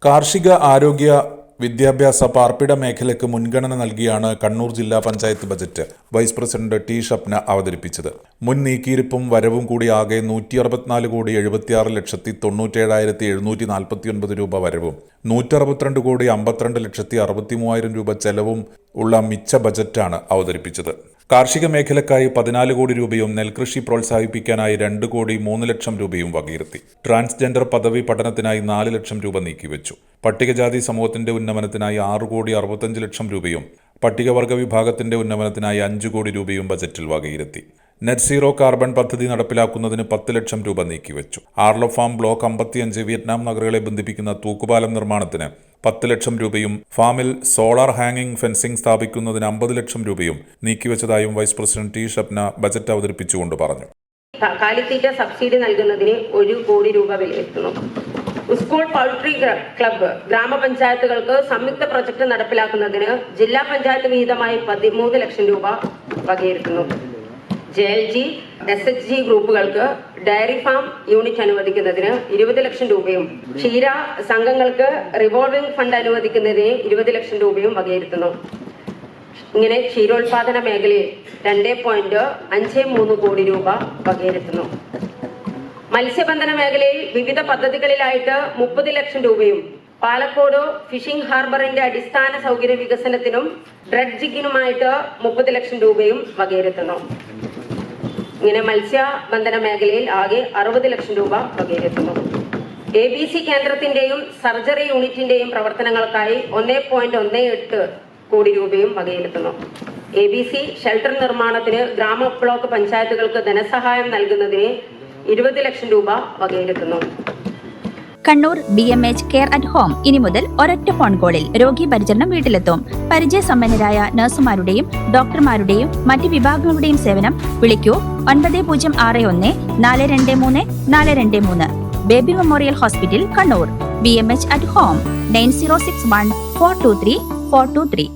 കാർഷിക ആരോഗ്യ വിദ്യാഭ്യാസ പാർപ്പിട മേഖലയ്ക്ക് മുൻഗണന നൽകിയാണ് കണ്ണൂർ ജില്ലാ panchayat budget vice president T Shapna അവതരിപ്പിച്ചത്. മുൻ നീക്കിയിരിപ്പും വരവും കൂടി ആകെ 164,76,97,749 രൂപ വരവും 162,52,63,000 രൂപ ചെലവും ഉള്ള മിച്ച ബജറ്റാണ് അവതരിപ്പിച്ചത്. കാർഷിക മേഖലയ്ക്കായി 14 കോടി രൂപയും നെൽകൃഷി പ്രോത്സാഹിപ്പിക്കാനായി 2,03,00,000 രൂപയും വകയിരുത്തി. ട്രാൻസ്ജെൻഡർ പദവി പഠനത്തിനായി 4 ലക്ഷം രൂപ നീക്കിവെച്ചു. പട്ടികജാതി സമൂഹത്തിന്റെ ഉന്നമനത്തിനായി 6,65,00,000 രൂപയും പട്ടികവർഗ വിഭാഗത്തിന്റെ ഉന്നമനത്തിനായി 5 കോടി രൂപയും ബജറ്റിൽ വകയിരുത്തി. നെറ്റ് സീറോ കാർബൺ പദ്ധതി നടപ്പിലാക്കുന്നതിന് 10 ലക്ഷം രൂപ നീക്കിവെച്ചു. ആർലോ ഫാം ബ്ലോക്ക് 55 വിയറ്റ്നാം നഗറുകളെ ബന്ധിപ്പിക്കുന്ന തൂക്കുപാലം നിർമ്മാണത്തിന് 10 ലക്ഷം രൂപയും ഫാമിൽ സോളാർ ഹാങ്ങിംഗ് ഫെൻസിംഗ് സ്ഥാപിക്കുന്നതിന് 50 ലക്ഷം രൂപയും നീക്കിവെച്ചതായും vice president T Shapna budget അവതരിപ്പിച്ചുകൊണ്ട് പറഞ്ഞു. കാലിത്തീറ്റ സബ്സിഡി നൽകുന്നതിന് 1 കോടി രൂപ വിലയിരുത്തുന്നു. സ്കൂൾ പൗൾട്രി ക്ലബ്ബ് ഗ്രാമപഞ്ചായത്തുകൾക്ക് സംയുക്ത പ്രൊജക്ട് നടപ്പിലാക്കുന്നതിന് ജില്ലാ പഞ്ചായത്ത് വിഹിതമായി 13 ലക്ഷം രൂപ വകയിരുത്തുന്നു. JLG, SHG ഗ്രൂപ്പുകൾക്ക് ഡയറി ഫാം യൂണിറ്റ് അനുവദിക്കുന്നതിന് 20 ലക്ഷം രൂപയും ക്ഷീര സംഘങ്ങൾക്ക് റിവോൾവിംഗ് ഫണ്ട് അനുവദിക്കുന്നതിന് 20 ലക്ഷം രൂപയും വകയിരുത്തുന്നു. ഇങ്ങനെ ക്ഷീരോത്പാദന മേഖലയിൽ 2.53 കോടി രൂപ വകയിരുത്തുന്നു. മത്സ്യബന്ധന മേഖലയിൽ വിവിധ പദ്ധതികളിലായിട്ട് 30 ലക്ഷം രൂപയും പാലക്കോട് ഫിഷിംഗ് ഹാർബറിന്റെ അടിസ്ഥാന സൗകര്യ വികസനത്തിനും ഡ്രഡ്ജിങ്ങിനുമായിട്ട് 30 ലക്ഷം രൂപയും വകയിരുത്തുന്നു. ഇങ്ങനെ മത്സ്യബന്ധന മേഖലയിൽ ആകെ 60 ലക്ഷം രൂപ വകയിരുത്തുന്നു. ABC കേന്ദ്രത്തിന്റെയും സർജറി യൂണിറ്റിന്റെയും പ്രവർത്തനങ്ങൾക്കായി 1.18 കോടി രൂപയും വകയിരുത്തുന്നു. ABC ഷെൽട്ടർ നിർമ്മാണത്തിന് ഗ്രാമ ബ്ലോക്ക് പഞ്ചായത്തുകൾക്ക് ധനസഹായം നൽകുന്നതിന് 20 ലക്ഷം രൂപ വകയിരുത്തുന്നു. Kannur BMH care at home ഇനി മുതൽ ഒരൊറ്റ ഫോൺ കോളിൽ രോഗി പരിചരണം വീട്ടിലെത്തും. പരിചയസമ്പന്നരായ നഴ്സുമാരുടെയും ഡോക്ടർമാരുടെയും മറ്റ് വിഭാഗങ്ങളുടെയും സേവനം വിളിക്കൂ 9061 423 423. Baby memorial hospital Kannur. BMH at home 9061 423 423.